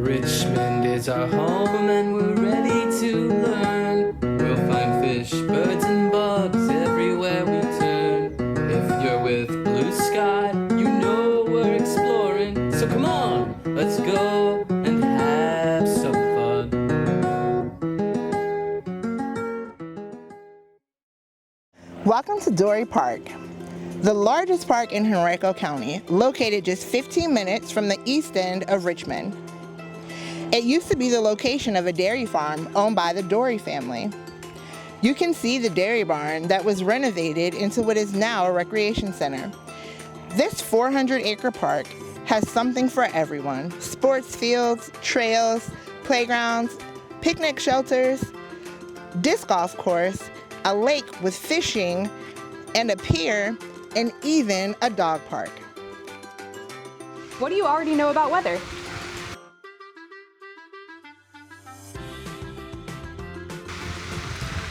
Richmond is our home and we're ready to learn. We'll find fish, birds and bugs everywhere we turn. If you're with blue sky, you know we're exploring. So come on, let's go and have some fun. Welcome to Dory Park, the largest park in Henrico County, located just 15 minutes from the east end of Richmond. It used to be the location of a dairy farm owned by the Dory family. You can see the dairy barn that was renovated into what is now a recreation center. This 400-acre park has something for everyone: sports fields, trails, playgrounds, picnic shelters, disc golf course, a lake with fishing, and a pier, and even a dog park. What do you already know about weather?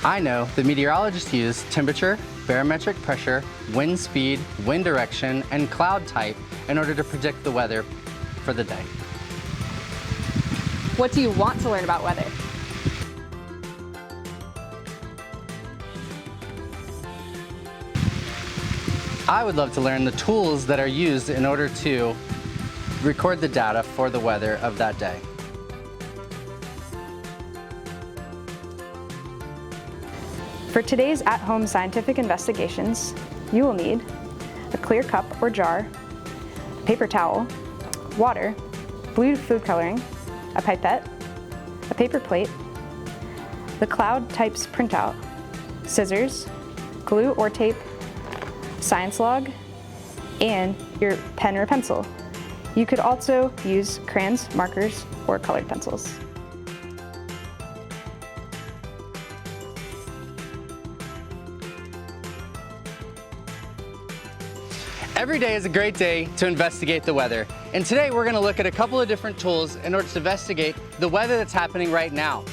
I know the meteorologists use temperature, barometric pressure, wind speed, wind direction, and cloud type in order to predict the weather for the day. What do you want to learn about weather? I would love to learn the tools that are used in order to record the data for the weather of that day. For today's at-home scientific investigations, you will need a clear cup or jar, a paper towel, water, blue food coloring, a pipette, a paper plate, the cloud types printout, scissors, glue or tape, science log, and your pen or pencil. You could also use crayons, markers, or colored pencils. Every day is a great day to investigate the weather. And today we're going to look at a couple of different tools in order to investigate the weather that's happening right now.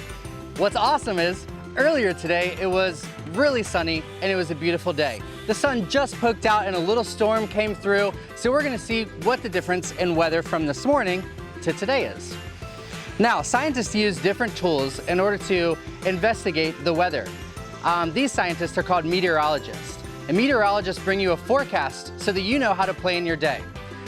What's awesome is earlier today it was really sunny and it was a beautiful day. The sun just poked out and a little storm came through, so we're going to see what the difference in weather from this morning to today is. Now, scientists use different tools in order to investigate the weather. These scientists are called meteorologists. And meteorologists bring you a forecast so that you know how to plan your day.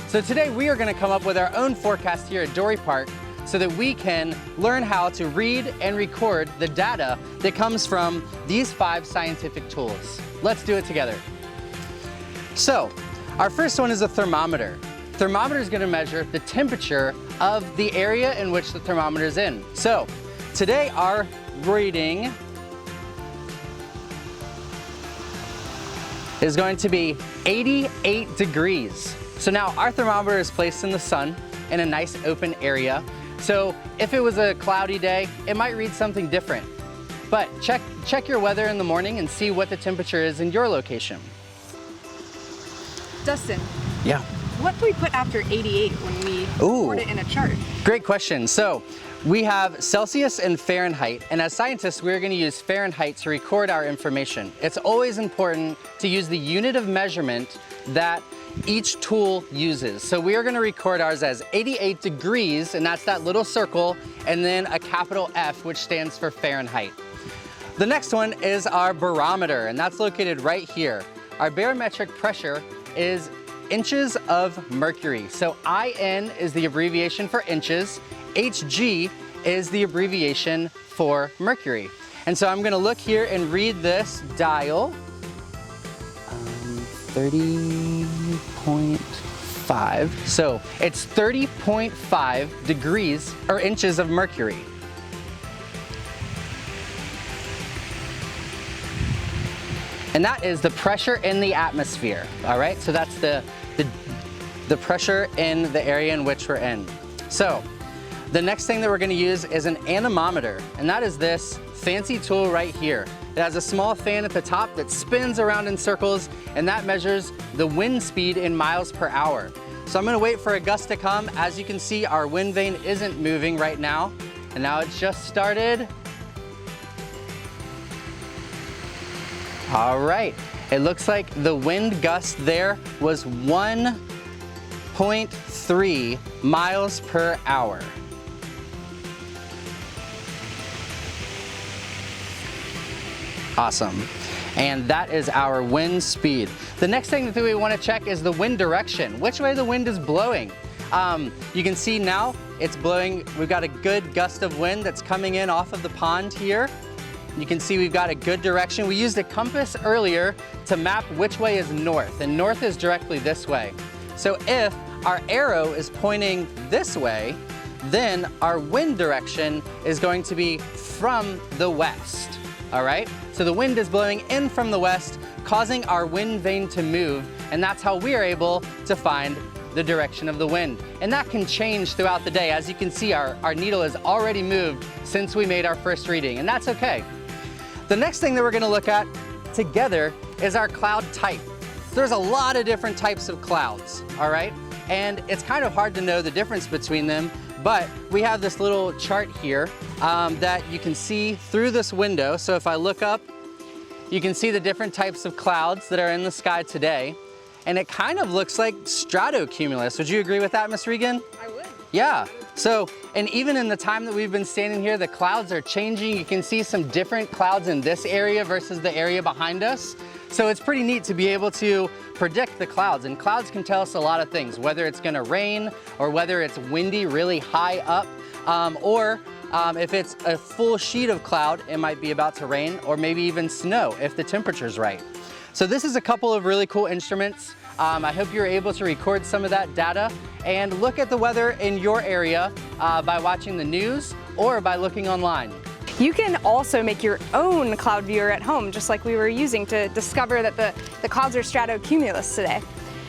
So today we are going to come up with our own forecast here at Dory Park so that we can learn how to read and record the data that comes from these 5 scientific tools. Let's do it together. So, our first one is a thermometer. Thermometer is going to measure the temperature of the area in which the thermometer is in. So, today our reading is going to be 88 degrees. So now our thermometer is placed in the sun in a nice open area. So if it was a cloudy day, it might read something different. But check your weather in the morning and see what the temperature is in your location. Dustin. Yeah. What do we put after 88 when we record it in a chart? Great question. So we have Celsius and Fahrenheit, and as scientists, we're going to use Fahrenheit to record our information. It's always important to use the unit of measurement that each tool uses. So we are going to record ours as 88 degrees, and that's that little circle, and then a capital F, which stands for Fahrenheit. The next one is our barometer, and that's located right here. Our barometric pressure is inches of mercury. So IN is the abbreviation for inches, HG is the abbreviation for mercury. And so I'm going to look here and read this dial, 30.5. So it's 30.5 degrees or inches of mercury. And that is the pressure in the atmosphere, all right? So that's the pressure in the area in which we're in. So the next thing that we're gonna use is an anemometer, and that is this fancy tool right here. It has a small fan at the top that spins around in circles, and that measures the wind speed in miles per hour. So I'm gonna wait for a gust to come. As you can see, our wind vane isn't moving right now, and now it's just started. All right, it looks like the wind gust there was 1.3 miles per hour. Awesome. And that is our wind speed. The next thing that we want to check is the wind direction, which way the wind is blowing. You can see now it's blowing, we've got a good gust of wind that's coming in off of the pond here. You can see we've got a good direction. We used a compass earlier to map which way is north, and north is directly this way. So if our arrow is pointing this way, then our wind direction is going to be from the west, all right? So the wind is blowing in from the west, causing our wind vane to move, and that's how we are able to find the direction of the wind. And that can change throughout the day. As you can see, our needle has already moved since we made our first reading, and that's okay. The next thing that we're gonna look at together is our cloud type. There's a lot of different types of clouds, all right? And it's kind of hard to know the difference between them, but we have this little chart here that you can see through this window. So if I look up, you can see the different types of clouds that are in the sky today. And it kind of looks like stratocumulus. Would you agree with that, Miss Regan? I would. Yeah. So, and even in the time that we've been standing here, the clouds are changing. You can see some different clouds in this area versus the area behind us. So it's pretty neat to be able to predict the clouds, and clouds can tell us a lot of things, whether it's gonna rain or whether it's windy really high up, if it's a full sheet of cloud, it might be about to rain, or maybe even snow if the temperature's right. So this is a couple of really cool instruments. I hope you're able to record some of that data and look at the weather in your area by watching the news or by looking online. You can also make your own cloud viewer at home, just like we were using to discover that the clouds are stratocumulus today.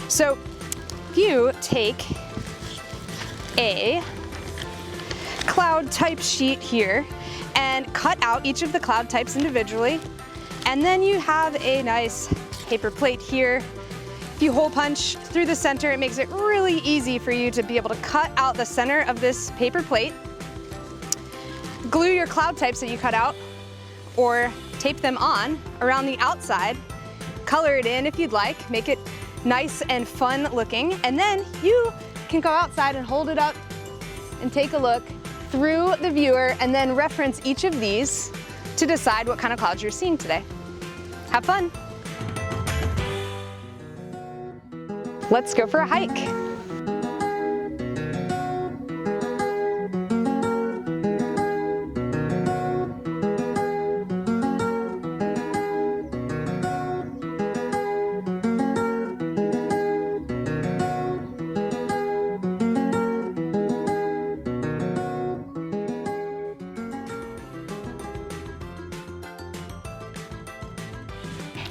So if you take a cloud type sheet here and cut out each of the cloud types individually, and then you have a nice paper plate here. If you hole punch through the center, it makes it really easy for you to be able to cut out the center of this paper plate. Glue your cloud types that you cut out, or tape them on around the outside. Color it in if you'd like, make it nice and fun looking, and then you can go outside and hold it up and take a look through the viewer and then reference each of these to decide what kind of clouds you're seeing today. Have fun. Let's go for a hike.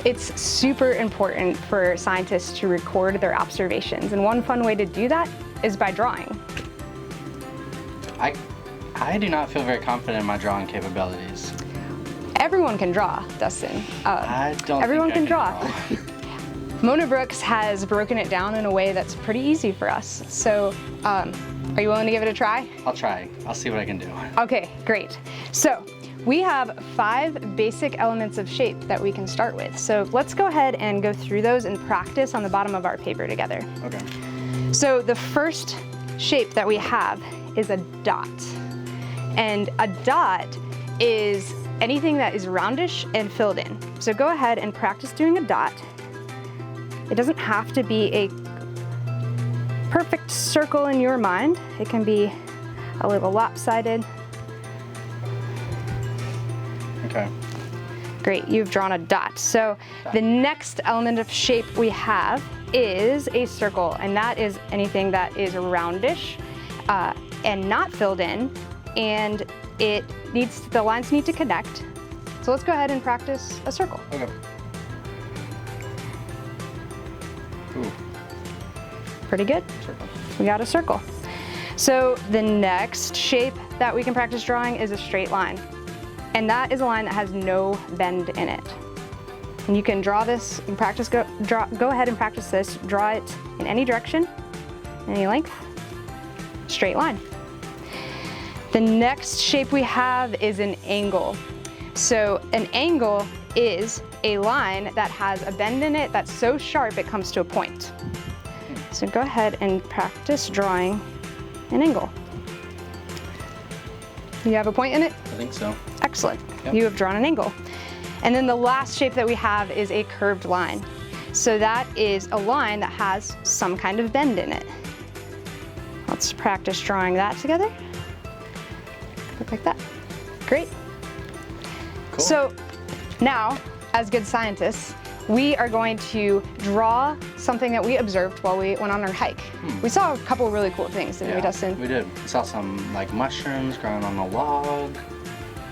It's super important for scientists to record their observations, and one fun way to do that is by drawing. I do not feel very confident in my drawing capabilities. Everyone can draw, Dustin. I don't everyone think I can draw. Mona Brooks has broken it down in a way that's pretty easy for us. So, are you willing to give it a try? I'll try. I'll see what I can do. Okay, great. So, we have 5 basic elements of shape that we can start with. So let's go ahead and go through those and practice on the bottom of our paper together. Okay. So the first shape that we have is a dot. And a dot is anything that is roundish and filled in. So go ahead and practice doing a dot. It doesn't have to be a perfect circle in your mind. It can be a little lopsided. Okay. Great, you've drawn a dot. So the next element of shape we have is a circle, and that is anything that is roundish and not filled in, and the lines need to connect. So let's go ahead and practice a circle. Okay. Ooh. Pretty good. Circle. We got a circle. So the next shape that we can practice drawing is a straight line. And that is a line that has no bend in it. And you can draw this and practice, go ahead and practice this. Draw it in any direction, any length, straight line. The next shape we have is an angle. So an angle is a line that has a bend in it that's so sharp it comes to a point. So go ahead and practice drawing an angle. You have a point in it? I think so. Excellent. Yep. You have drawn an angle. And then the last shape that we have is a curved line. So that is a line that has some kind of bend in it. Let's practice drawing that together. Look like that. Great. Cool. So now, as good scientists, we are going to draw something that we observed while we went on our hike. We saw a couple of really cool things, didn't we, Dustin? We did. We saw some like mushrooms growing on a log.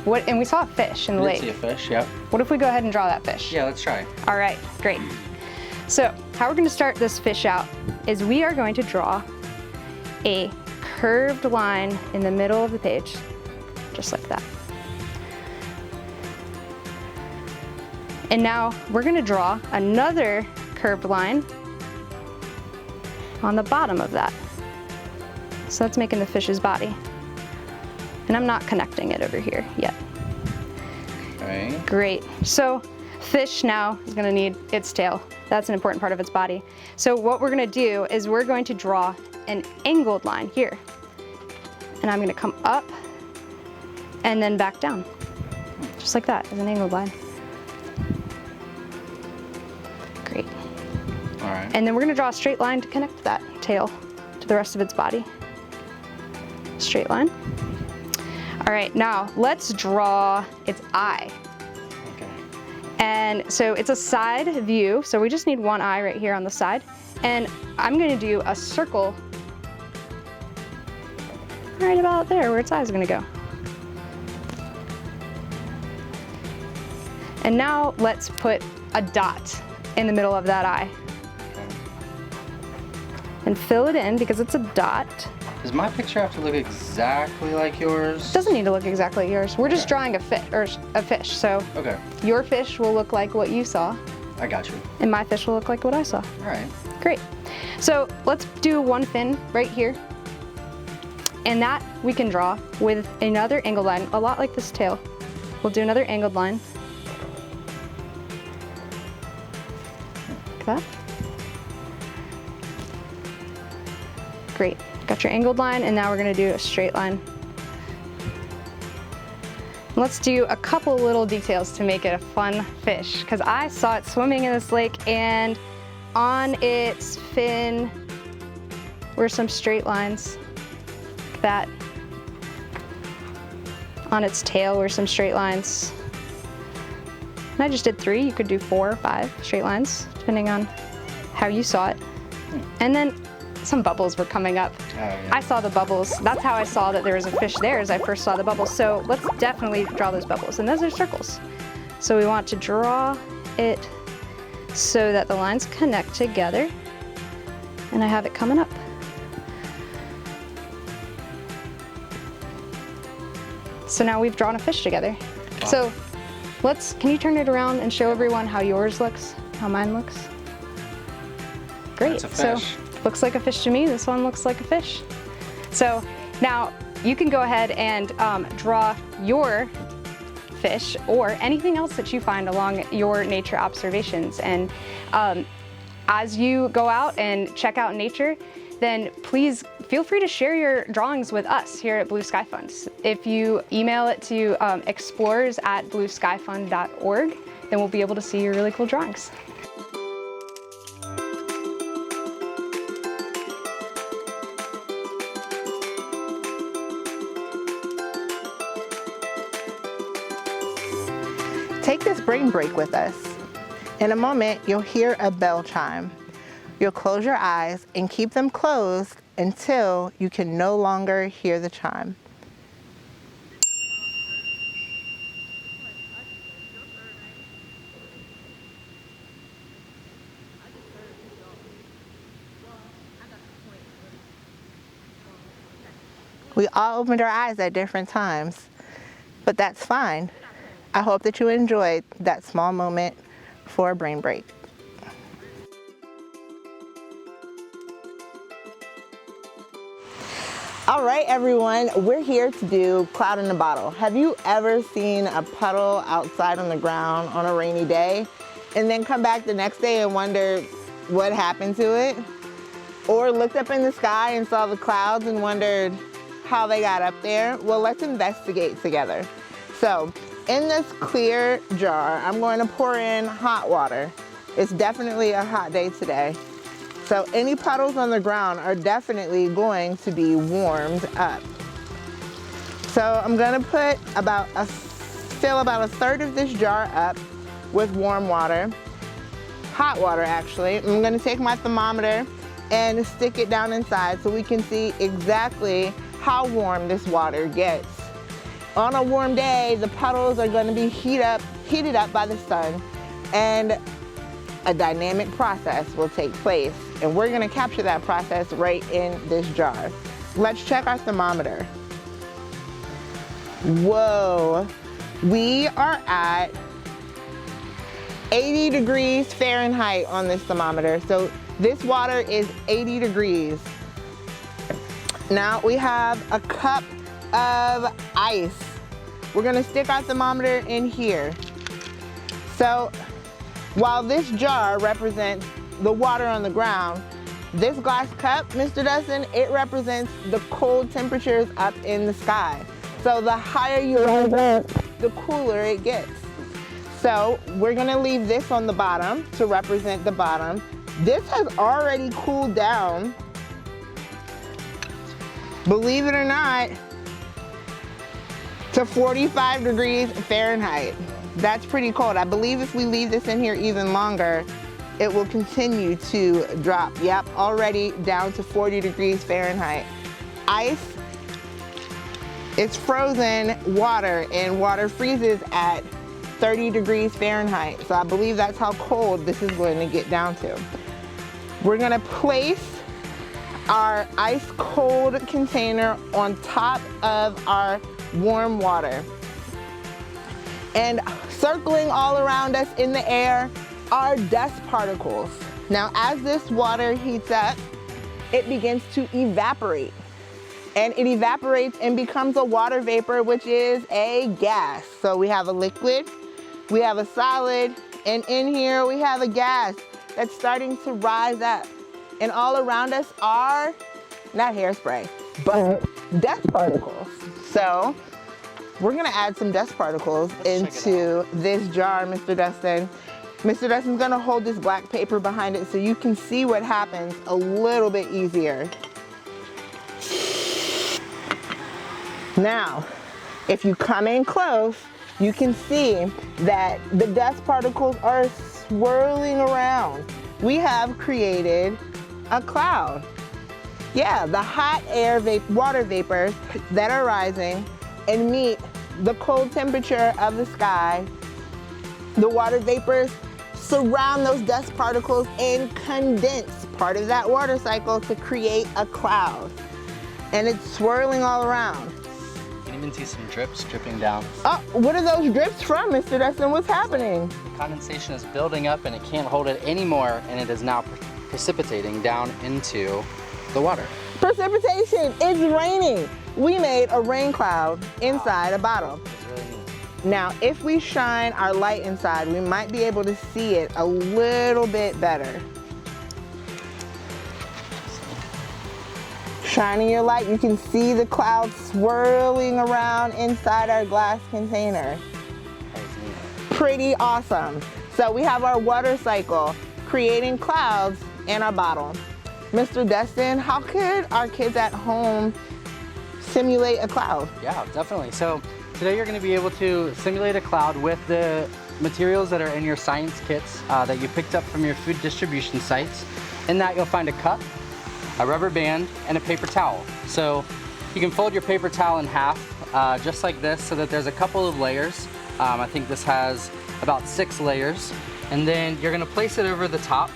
And we saw a fish in the lake. We did see a fish, yep. What if we go ahead and draw that fish? Yeah, let's try. All right, great. So how we're going to start this fish out is we are going to draw a curved line in the middle of the page, just like that. And now we're going to draw another curved line on the bottom of that. So that's making the fish's body. And I'm not connecting it over here yet. Okay. Great. So fish now is going to need its tail. That's an important part of its body. So what we're going to do is we're going to draw an angled line here. And I'm going to come up and then back down. Just like that, as an angled line. Great. All right. And then we're going to draw a straight line to connect that tail to the rest of its body. Straight line. All right, now let's draw its eye. Okay. And so it's a side view, so we just need one eye right here on the side. And I'm going to do a circle right about there where its eye is going to go. And now let's put a dot in the middle of that eye. Okay. And fill it in because it's a dot. Does my picture have to look exactly like yours? It doesn't need to look exactly like yours. We're just drawing a fish. So Okay. your fish will look like what you saw, I got you. and my fish will look like what I saw. All right. Great. So let's do one fin right here. And that we can draw with another angled line, a lot like this tail. We'll do another angled line. Like that. Great. Got your angled line, and now we're going to do a straight line. Let's do a couple little details to make it a fun fish, because I saw it swimming in this lake, and on its fin were some straight lines, like that. On its tail were some straight lines. And I just did 3. You could do 4 or 5 straight lines, depending on how you saw it. And then some bubbles were coming up. Oh, yeah. I saw the bubbles. That's how I saw that there was a fish there, as I first saw the bubbles. So let's definitely draw those bubbles. And those are circles. So we want to draw it so that the lines connect together. And I have it coming up. So now we've drawn a fish together. Wow. So can you turn it around and show everyone how yours looks, how mine looks? Great. That's a fish. So looks like a fish to me. This one looks like a fish. So now you can go ahead and draw your fish or anything else that you find along your nature observations. And as you go out and check out nature, then please feel free to share your drawings with us here at Blue Sky Fund. If you email it to explorers@blueskyfund.org, then we'll be able to see your really cool drawings. Take this brain break with us. In a moment, you'll hear a bell chime. You'll close your eyes and keep them closed until you can no longer hear the chime. We all opened our eyes at different times, but that's fine. I hope that you enjoyed that small moment for a brain break. All right, everyone, we're here to do Cloud in a Bottle. Have you ever seen a puddle outside on the ground on a rainy day and then come back the next day and wonder what happened to it? Or looked up in the sky and saw the clouds and wondered how they got up there? Well, let's investigate together. So in this clear jar, I'm going to pour in hot water. It's definitely a hot day today. So any puddles on the ground are definitely going to be warmed up. So I'm gonna put fill about a third of this jar up with warm water, hot water actually. I'm gonna take my thermometer and stick it down inside so we can see exactly how warm this water gets. On a warm day, the puddles are gonna be heated up by the sun, and a dynamic process will take place. And we're gonna capture that process right in this jar. Let's check our thermometer. Whoa, we are at 80 degrees Fahrenheit on this thermometer. So this water is 80 degrees. Now we have a cup of ice. We're gonna stick our thermometer in here. So while this jar represents the water on the ground, this glass cup, Mr. Dustin, it represents the cold temperatures up in the sky. So the higher you rise up, the cooler it gets. So we're gonna leave this on the bottom to represent the bottom. This has already cooled down, believe it or not, to 45 degrees Fahrenheit. That's pretty cold. I believe if we leave this in here even longer, it will continue to drop. Yep, already down to 40 degrees Fahrenheit. Ice, it's frozen water, and water freezes at 30 degrees Fahrenheit. So I believe that's how cold this is going to get down to. We're gonna place our ice cold container on top of our warm water. And circling all around us in the air are dust particles. Now, as this water heats up, it begins to evaporate. And it evaporates and becomes a water vapor, which is a gas. So we have a liquid, we have a solid, and in here we have a gas that's starting to rise up. And all around us are, not hairspray, but dust particles. So we're gonna add some dust particles into this jar, Mr. Dustin. Mr. Dustin's gonna hold this black paper behind it so you can see what happens a little bit easier. Now, if you come in close, you can see that the dust particles are swirling around. We have created a cloud. Yeah, the hot air water vapors that are rising and meet the cold temperature of the sky. The water vapors surround those dust particles and condense part of that water cycle to create a cloud. And it's swirling all around. You can even see some drips dripping down. Oh, what are those drips from, Mr. Dustin? What's happening? The condensation is building up and it can't hold it anymore, and it is now precipitating down into the water. Precipitation, it's raining. We made a rain cloud inside a bottle. It's really neat. Now, if we shine our light inside, we might be able to see it a little bit better. Shining your light, you can see the clouds swirling around inside our glass container. Pretty awesome. So we have our water cycle creating clouds in our bottle. Mr. Dustin, how could our kids at home simulate a cloud? Yeah, definitely. So today you're going to be able to simulate a cloud with the materials that are in your science kits that you picked up from your food distribution sites. In that you'll find a cup, a rubber band, and a paper towel. So you can fold your paper towel in half, just like this, so that there's a couple of layers. I think this has about 6 layers. And then you're gonna place it over the top.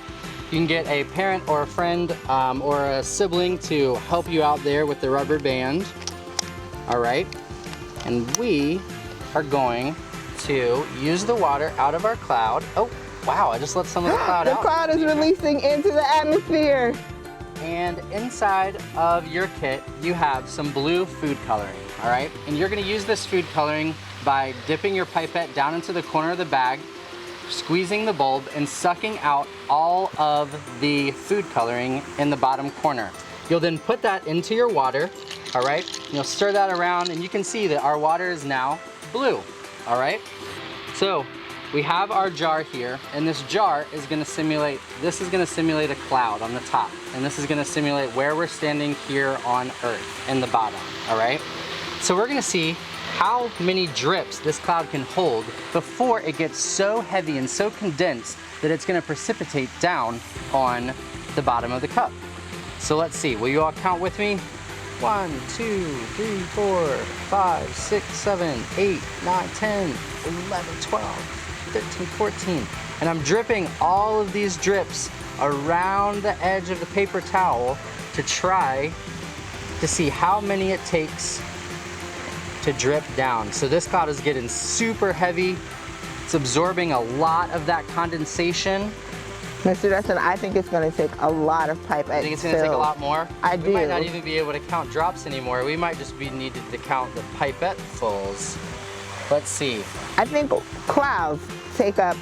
You can get a parent or a friend or a sibling to help you out there with the rubber band. All right, and we are going to use the water out of our cloud. Oh, wow, I just let some of the cloud out. The cloud is releasing into the atmosphere. And inside of your kit, you have some blue food coloring, all right? And you're gonna use this food coloring by dipping your pipette down into the corner of the bag, squeezing the bulb, and sucking out all of the food coloring in the bottom corner. You'll then put that into your water, all right? And you'll stir that around, and you can see that our water is now blue. all right? So we have our jar here, and this jar is gonna simulate, this is gonna simulate a cloud on the top, and this is gonna simulate where we're standing here on Earth in the bottom, all right? So we're gonna see how many drips this cloud can hold before it gets so heavy and so condensed that it's gonna precipitate down on the bottom of the cup. So let's see, will you all count with me? 1, 2, 3, 4, 5, 6, 7, 8, 9, 10, 11, 12, 13, 14. And I'm dripping all of these drips around the edge of the paper towel to try to see how many it takes to drip down. So this cloud is getting super heavy. It's absorbing a lot of that condensation. Mr. Dustin, I think it's going to take a lot of pipettes. I think it's going to take a lot more? I do. We might not even be able to count drops anymore. We might just be needed to count the pipette fulls. Let's see. I think clouds take up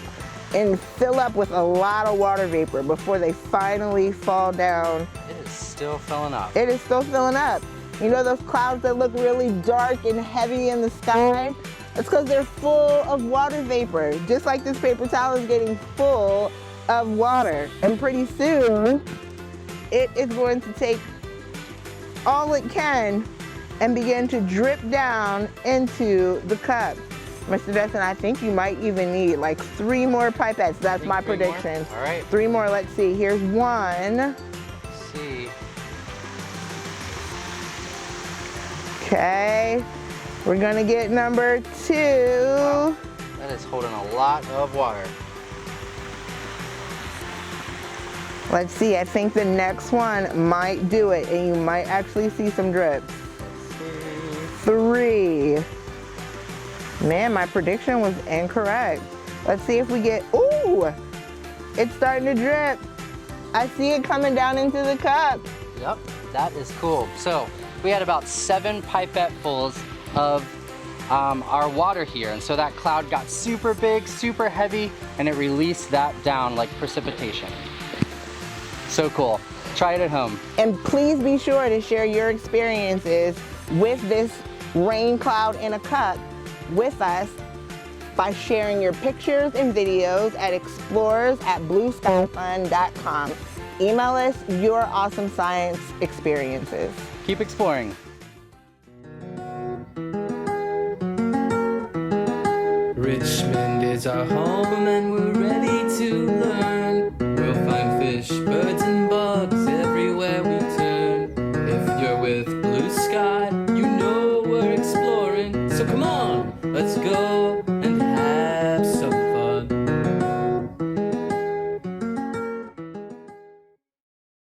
and fill up with a lot of water vapor before they finally fall down. It is still filling up. It is still filling up. You know those clouds that look really dark and heavy in the sky? It's because they're full of water vapor, just like this paper towel is getting full of water. And pretty soon, it is going to take all it can and begin to drip down into the cup. Mr. Dustin, I think you might even need like 3 more pipettes. That's my prediction. All right. 3 more, let's see. Here's 1. Let's see. Okay, we're gonna get number 2. Wow. That is holding a lot of water. Let's see, I think the next one might do it, and you might actually see some drips. 3. Man, my prediction was incorrect. Let's see if we get, ooh, it's starting to drip. I see it coming down into the cup. Yep, that is cool. So we had about 7 pipette fulls of our water here, and so that cloud got super big, super heavy, and it released that down like precipitation. So cool. Try it at home. And please be sure to share your experiences with this rain cloud in a cup with us by sharing your pictures and videos at explorers@blueskyfun.com. Email us your awesome science experiences. Keep exploring. Richmond is our home and we're ready to learn. We'll find fish, birds and bugs everywhere we turn. If you're with Blue Sky, you know we're exploring. So come on, let's go.